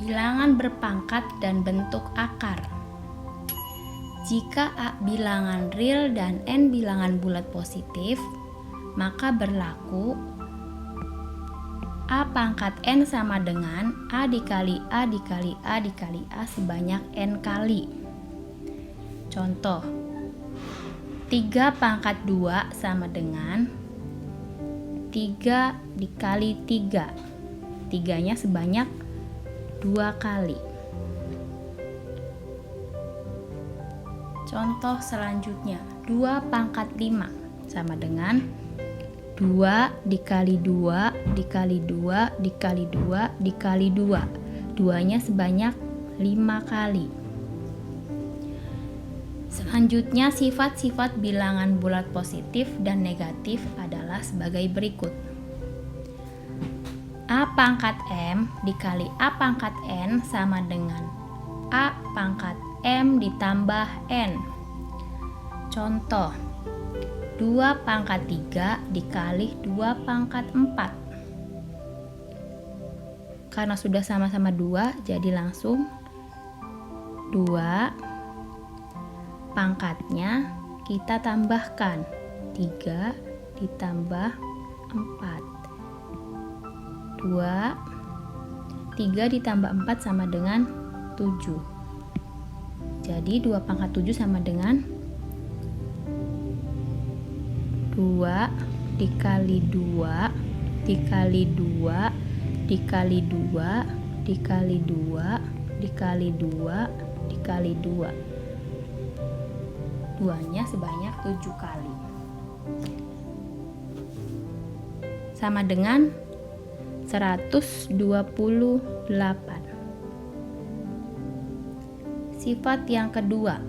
Bilangan berpangkat dan bentuk akar. Jika A bilangan real dan N bilangan bulat positif, maka berlaku A pangkat N sama dengan A dikali A dikali A dikali A sebanyak N kali. Contoh, 3 pangkat 2 sama dengan 3 dikali 3. 3-nya sebanyak 2 kali. Contoh selanjutnya, 2 pangkat 5 sama dengan 2 dikali 2 dikali 2 dikali 2 dikali 2. 2-nya sebanyak 5 kali. Selanjutnya, sifat-sifat bilangan bulat positif dan negatif adalah sebagai berikut. A pangkat M dikali A pangkat N sama dengan A pangkat M ditambah N. Contoh, 2 pangkat 3 dikali 2 pangkat 4. Karena sudah sama-sama 2, jadi langsung 2 pangkatnya kita tambahkan 3 ditambah 4. 3 ditambah 4 sama dengan 7. Jadi 2 pangkat 7 sama dengan 2 dikali 2 dikali 2 dikali 2 dikali 2 dikali 2 dikali 2. 2-nya sebanyak 7 kali. Sama dengan 128. Sifat yang kedua,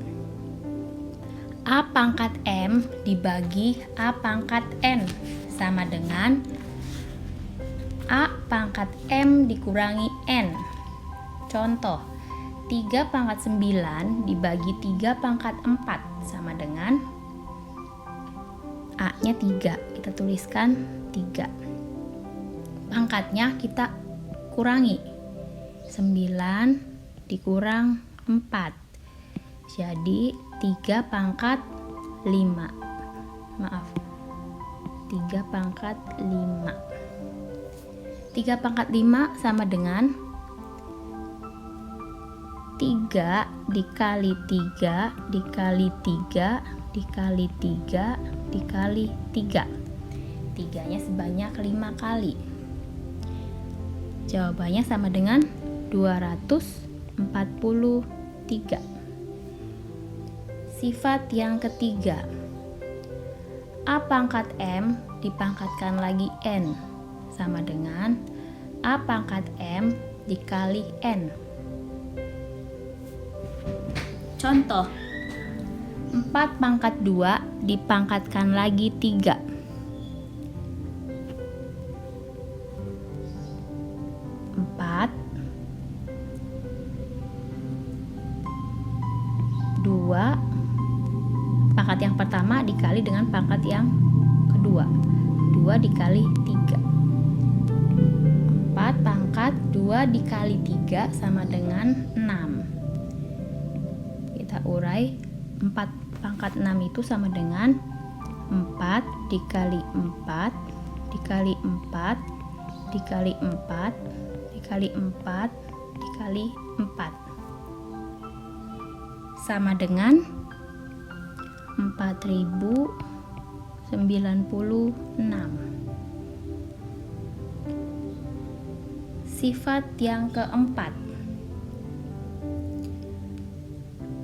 A pangkat M dibagi A pangkat N sama dengan A pangkat M dikurangi N. Contoh, 3 pangkat 9 dibagi 3 pangkat 4 sama dengan A-nya 3, kita tuliskan 3. Pangkatnya kita kurangi, 9 dikurang 4, jadi 3 pangkat 5. Maaf, 3 pangkat 5. 3 pangkat 5 sama dengan 3 dikali 3 dikali 3 dikali 3 dikali 3. 3-nya sebanyak 5 kali. Jawabannya sama dengan 243. Sifat yang ketiga, A pangkat M dipangkatkan lagi N sama dengan A pangkat M dikali N. Contoh, 4 pangkat 2 dipangkatkan lagi 3. 4 2 pangkat yang pertama dikali dengan pangkat yang kedua, 2 dikali 3. 4 pangkat 2 dikali 3 sama dengan 6. Kita urai, 4 pangkat 6 itu sama dengan 4 dikali 4 dikali 4 dikali 4 dikali 4 dikali 4 sama dengan 4096. Sifat yang keempat,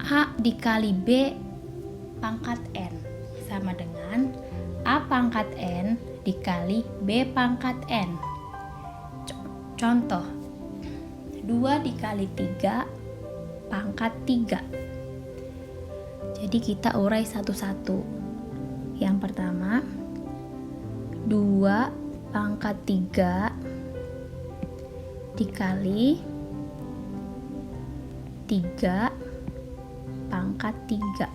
A dikali B pangkat N sama dengan A pangkat N dikali B pangkat N. Contoh, 2 dikali 3 pangkat 3. Jadi kita urai satu-satu. Yang pertama, 2 pangkat 3 dikali 3 pangkat 3.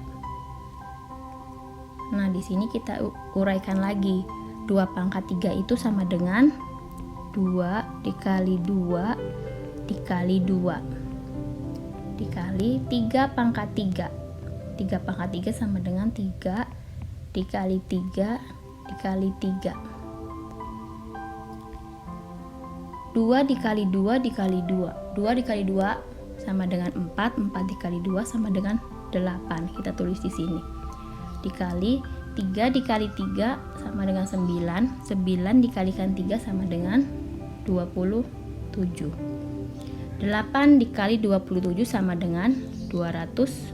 Nah, di sini kita uraikan lagi. 2 pangkat 3 itu sama dengan 2 dikali 2 dikali 2 dikali 3 pangkat 3. 3 pangkat 3 sama dengan 3 dikali 3 dikali 3. 2 dikali 2 dikali 2. 2 dikali 2 sama dengan 4. 4 dikali 2 sama dengan 8. Kita tulis di sini. Dikali 3 dikali 3 sama dengan 9. 9 dikalikan 3 sama dengan 27. 8 dikali 27 sama dengan 216.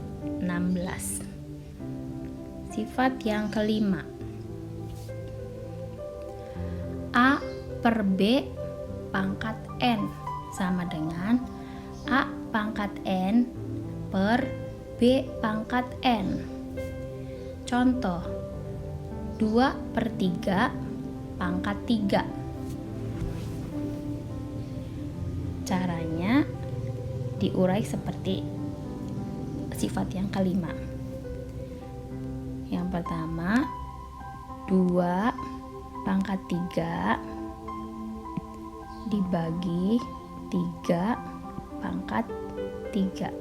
Sifat yang kelima. A per B pangkat N sama dengan A pangkat N per B pangkat N. Contoh, 2/3 pangkat 3. Caranya diurai seperti sifat yang kelima. Yang pertama, 2 pangkat 3 dibagi 3 pangkat 3.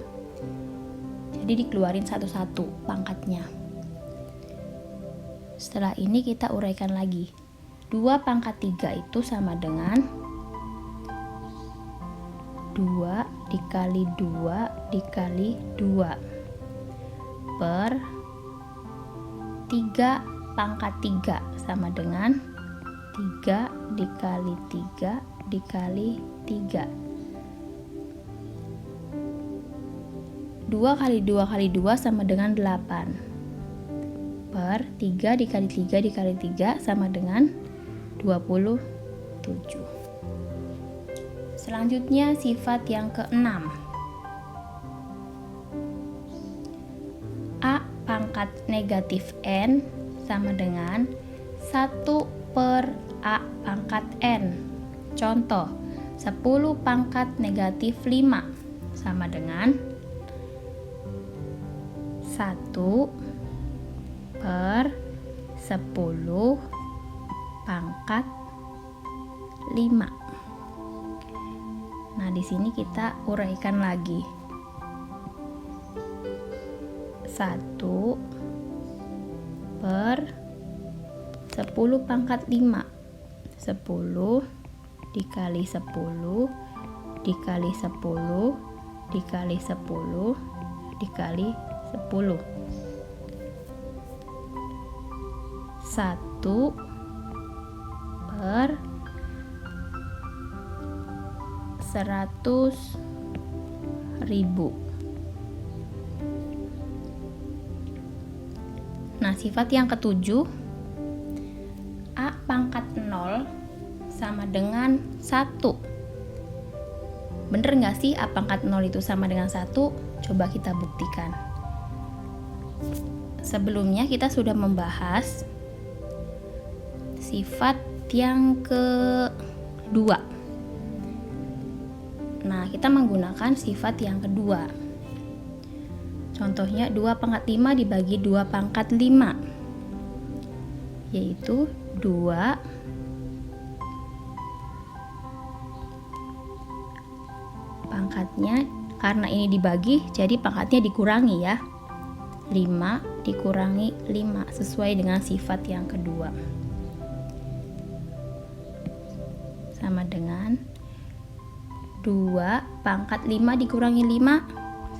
Jadi dikeluarin satu-satu pangkatnya. Setelah ini kita uraikan lagi. 2 pangkat 3 itu sama dengan 2 dikali 2 dikali 2 per 3 pangkat 3 sama dengan 3 dikali 3 dikali 3. 2 kali 2 kali 2 sama dengan 8 per 3 dikali 3 dikali 3 sama dengan 27. Selanjutnya sifat yang keenam. A pangkat negatif N sama dengan 1 per A pangkat N. Contoh, 10 pangkat negatif 5 sama dengan 1 per 10 pangkat 5. Nah, di sini kita uraikan lagi. 1 per 10 pangkat 5. 10 dikali 10 dikali 10 dikali 10 dikali 10. 1 per 100.000. Nah, sifat yang ketujuh, A pangkat 0 sama dengan 1. Bener nggak sih A pangkat 0 itu sama dengan 1? Coba kita buktikan. Sebelumnya kita sudah membahas sifat yang kedua. Nah, kita menggunakan sifat yang kedua. Contohnya 2 pangkat 5 dibagi 2 pangkat 5, yaitu 2 pangkatnya, karena ini dibagi jadi pangkatnya dikurangi ya, 5 dikurangi 5 sesuai dengan sifat yang kedua, sama dengan 2 pangkat 5 dikurangi 5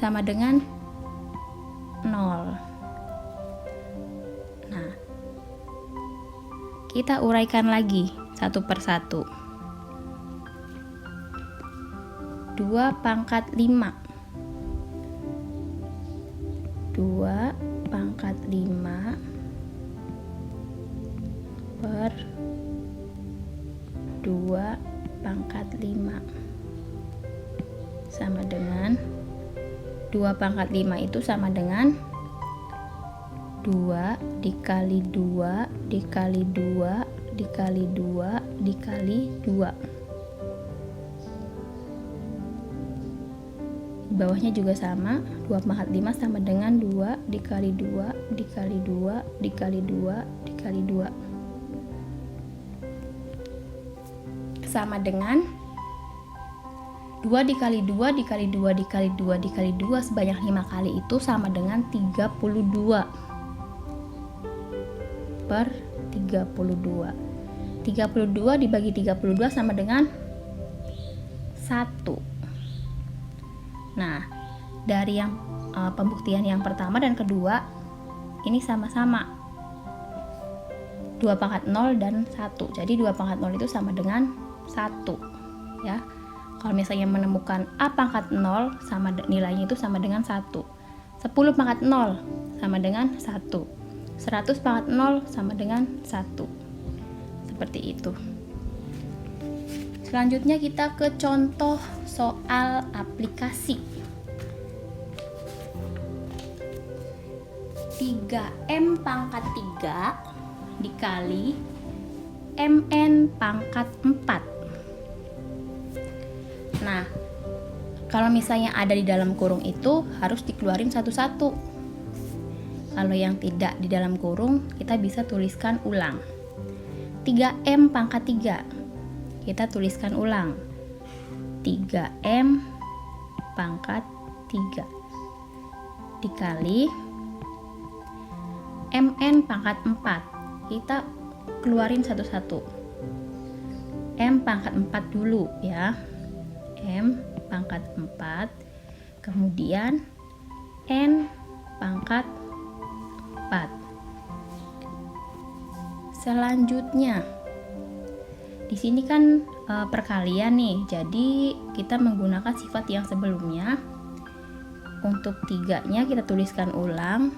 sama dengan 0. Nah, kita uraikan lagi satu persatu. 2 pangkat 5. 2 pangkat 5 per 2 pangkat 5 sama dengan 2 pangkat 5 itu sama dengan 2 dikali 2 dikali 2 dikali 2 dikali 2. Di bawahnya juga sama, 2 pangkat 5 sama dengan 2 dikali 2 dikali 2 dikali 2 dikali 2 sama dengan 2 dikali 2 dikali 2 dikali 2 dikali 2 sebanyak 5 kali itu sama dengan 32 per 32. 32 dibagi 32 sama dengan 1. Nah, dari yang pembuktian yang pertama dan kedua ini sama-sama 2 pangkat 0 dan 1. Jadi 2 pangkat 0 itu sama dengan 1 ya. Kalau misalnya menemukan A pangkat 0 sama nilainya itu sama dengan 1. 10 pangkat 0 sama dengan 1. 100 pangkat 0 sama dengan 1. Seperti itu. Selanjutnya kita ke contoh soal aplikasi. 3M pangkat 3 dikali MN pangkat 4. Nah, kalau misalnya ada di dalam kurung itu harus dikeluarin satu-satu. Kalau yang tidak di dalam kurung, kita bisa tuliskan ulang. 3M pangkat 3. Kita tuliskan ulang. 3M pangkat 3 dikali MN pangkat 4. Kita keluarin satu-satu. M pangkat 4 dulu ya. M pangkat 4, kemudian N pangkat 4. Selanjutnya di sini kan perkalian nih, jadi kita menggunakan sifat yang sebelumnya. Untuk 3-nya kita tuliskan ulang.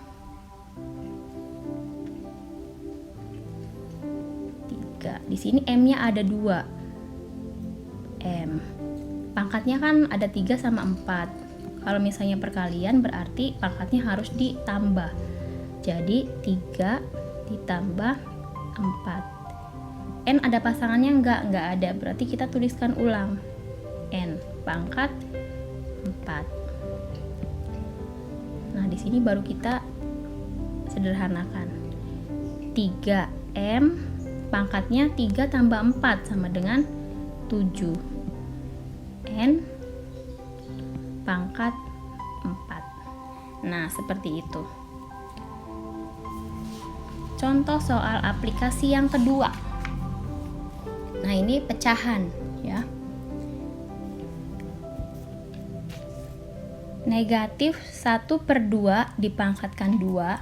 3. Di sini M-nya ada 2. M pangkatnya kan ada 3 sama 4. Kalau misalnya perkalian berarti pangkatnya harus ditambah. Jadi 3 ditambah 4. N ada pasangannya enggak ada. Berarti kita tuliskan ulang. N pangkat 4. Nah, di sini baru kita sederhanakan. 3M pangkatnya 3 tambah 4 sama dengan 7. N pangkat 4. Nah, seperti itu. Contoh soal aplikasi yang kedua. Nah, ini pecahan ya. Negatif 1/2 dipangkatkan 2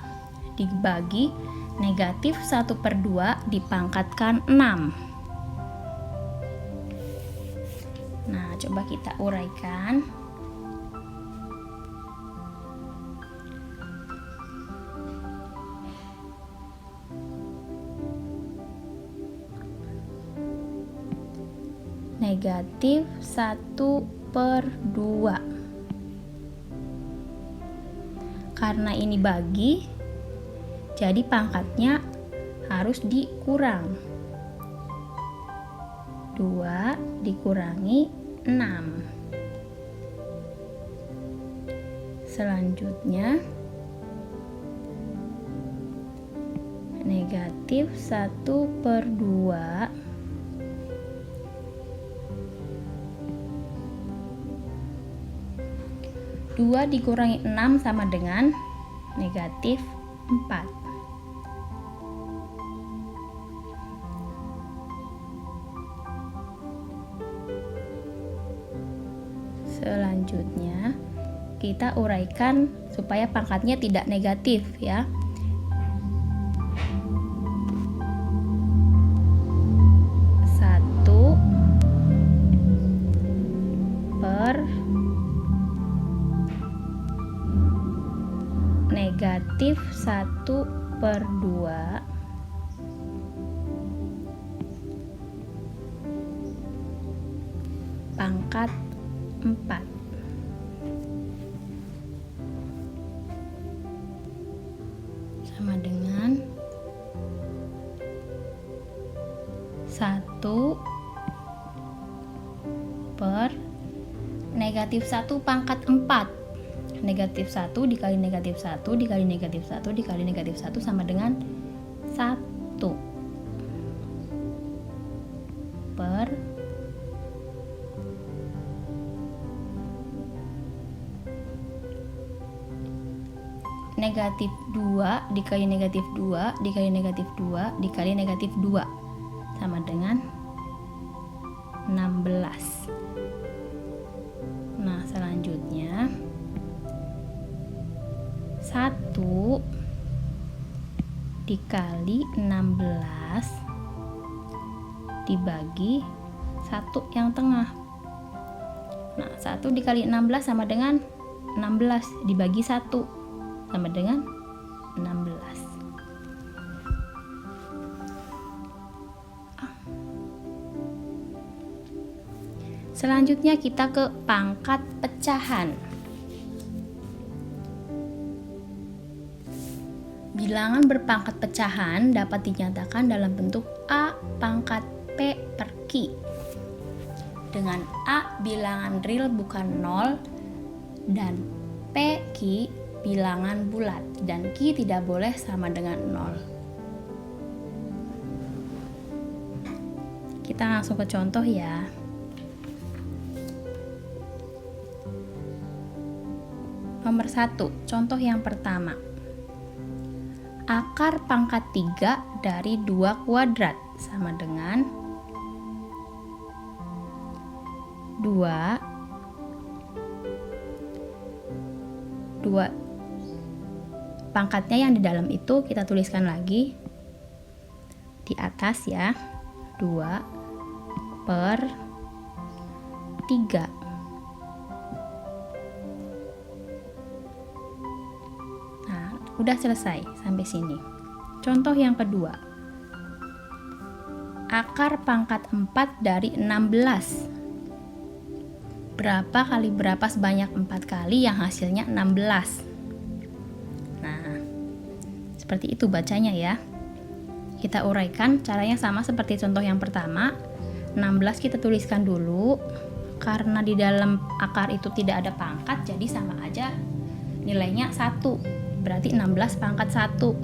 dibagi negatif 1/2 dipangkatkan 6. Nah, coba kita uraikan. Negatif 1/2. Karena ini bagi, jadi pangkatnya harus dikurang. 2 dikurangi 6. Selanjutnya negatif 1/2 2 dikurangi 6 sama dengan negatif 4. Selanjutnya kita uraikan supaya pangkatnya tidak negatif ya. 1 per negatif 1/2 pangkat 4 sama dengan 1 per negatif 1 pangkat 4. Negatif 1 dikali negatif 1 dikali negatif 1 dikali negatif 1 sama dengan 1 per negatif 2 dikali negatif 2 dikali negatif 2 dikali negatif 2 sama dengan 16. Nah, selanjutnya 1 dikali 16 dibagi 1 yang tengah. Nah, 1 dikali 16 sama dengan 16 dibagi 1 sama dengan 16. Selanjutnya kita ke pangkat pecahan. Bilangan berpangkat pecahan dapat dinyatakan dalam bentuk A pangkat P per Q. Dengan A bilangan real bukan 0 dan P Q bilangan bulat dan Q tidak boleh sama dengan 0. Kita langsung ke contoh ya. Nomor 1, contoh yang pertama. Akar pangkat 3 dari 2 kuadrat sama dengan 2 pangkatnya yang di dalam itu kita tuliskan lagi di atas ya, 2 per 3. Nah, udah selesai sampai sini. Contoh yang kedua. Akar pangkat 4 dari 16. Berapa kali berapa sebanyak 4 kali yang hasilnya 16. Nah, seperti itu bacanya ya. Kita uraikan, caranya sama seperti contoh yang pertama. 16 kita tuliskan dulu. Karena di dalam akar itu tidak ada pangkat, jadi sama aja nilainya 1. Berarti 16 pangkat 1.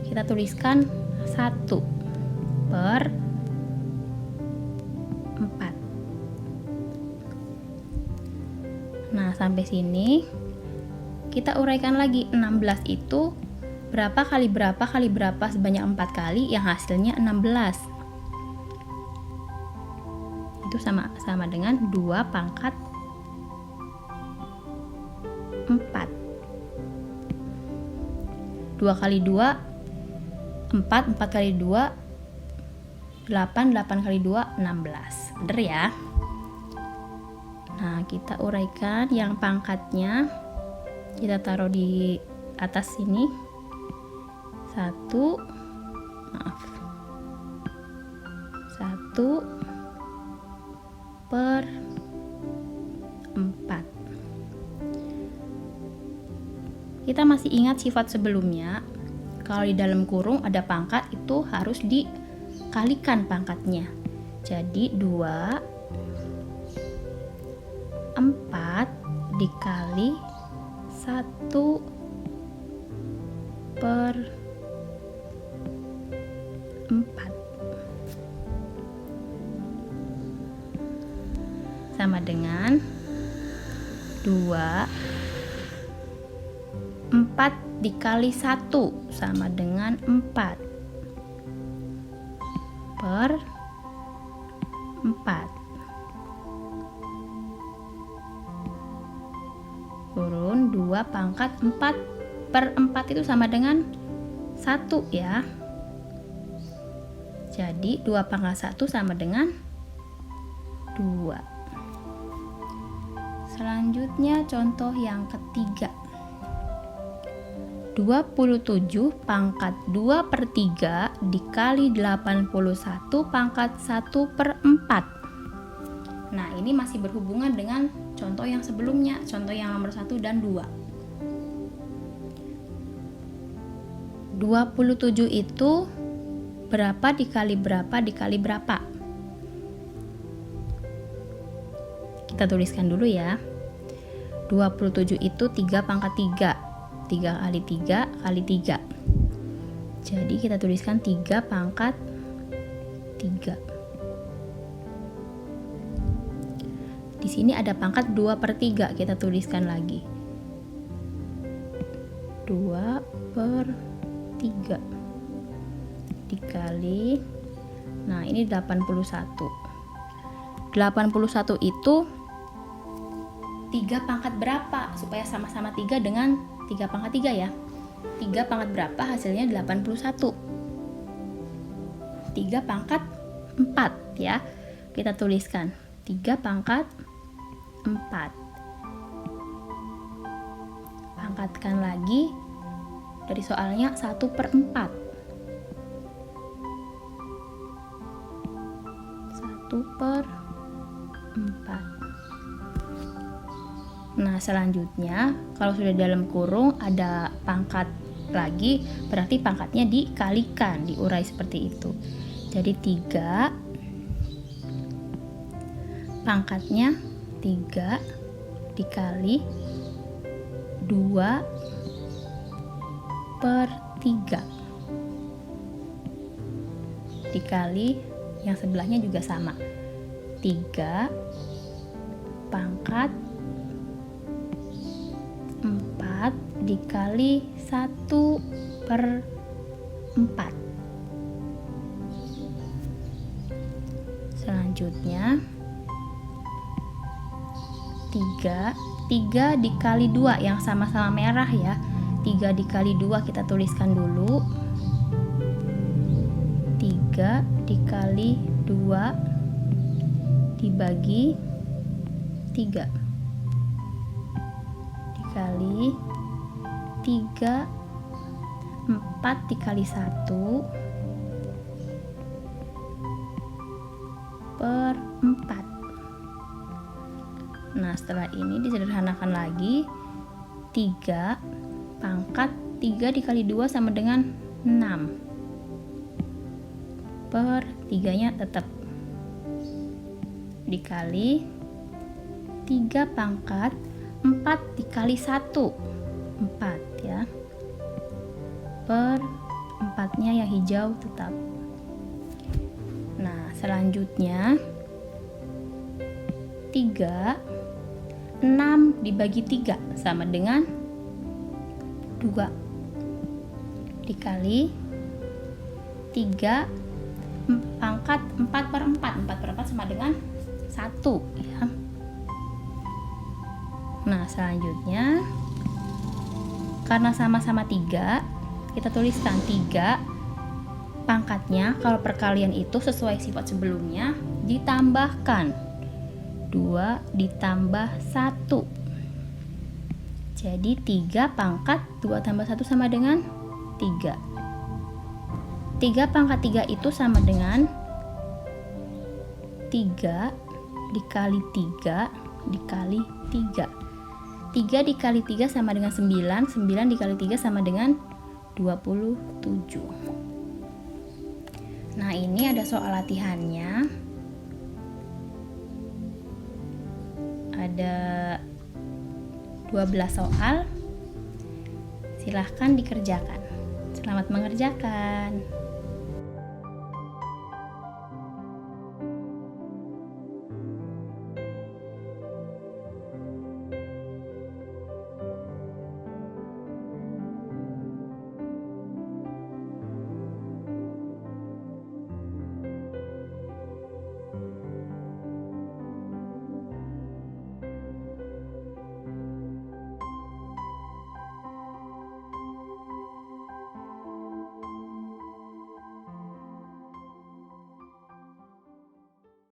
Kita tuliskan 1 per 4. Nah, sampai sini kita uraikan lagi. 16 itu berapa kali berapa sebanyak 4 kali yang hasilnya 16. Itu sama dengan 2 pangkat 4. 2 kali 2 4, 4 kali 2 8, 8 kali 2 16. Bener ya? Nah, kita uraikan yang pangkatnya. Kita taruh di atas sini. 1 per 4. Kita masih ingat sifat sebelumnya. Kalau di dalam kurung ada pangkat, itu harus dikalikan pangkatnya. Jadi 2 4 dikali 1 per 4 sama dengan 4 dikali 1 sama dengan 4 per 4. Turun 2 pangkat 4 per 4 itu sama dengan 1 ya. Jadi 2 pangkat 1 sama dengan 2. Selanjutnya contoh yang ketiga. 27 pangkat 2 per 3 dikali 81 pangkat 1 per 4. Nah, ini masih berhubungan dengan contoh yang sebelumnya, contoh yang nomor 1 dan 2. 27 itu berapa dikali berapa dikali berapa? Kita tuliskan dulu ya. 27 itu 3 pangkat 3. 3 kali 3 kali 3. Jadi kita tuliskan 3 pangkat 3. Di sini ada pangkat 2 per 3, kita tuliskan lagi. 2/3 dikali, nah ini 81. 81 itu 3 pangkat berapa? Supaya sama-sama 3 dengan 3 pangkat 3 ya. 3 pangkat berapa hasilnya 81? 3 pangkat 4 ya. Kita tuliskan 3 pangkat 4. Pangkatkan lagi dari soalnya 1/4. 1/4. Nah, selanjutnya kalau sudah dalam kurung ada pangkat lagi, berarti pangkatnya dikalikan, diurai seperti itu. Jadi 3 pangkatnya 3 dikali 2/3 dikali yang sebelahnya juga sama, 3 pangkat 4 dikali 1/4. Selanjutnya 3 dikali 2 yang sama-sama merah ya. 3 dikali 2 kita tuliskan dulu. 3 dikali 2 dibagi 3 dikali 3, 4 dikali 1/4. Nah, setelah ini disederhanakan lagi. 3 pangkat 3 dikali 2 sama dengan 6. 3-nya tetap dikali 3 pangkat 4 dikali 1, 4 ya. 4-nya yang hijau tetap. Nah, selanjutnya 6 dibagi 3 sama dengan 2 dikali 3 pangkat 4/4. 4/4 sama dengan 1 ya. Nah, selanjutnya karena sama-sama 3, kita tuliskan 3 pangkatnya kalau perkalian itu sesuai sifat sebelumnya ditambahkan 2 ditambah 1. Jadi 3 pangkat 2 tambah 1 sama dengan 3. 3 pangkat 3 itu sama dengan 3 dikali 3 dikali 3. 3 dikali 3 sama dengan 9. 9 dikali 3 sama dengan 27. Nah, ini ada soal latihannya. Ada 12 soal. Silahkan dikerjakan. Selamat mengerjakan.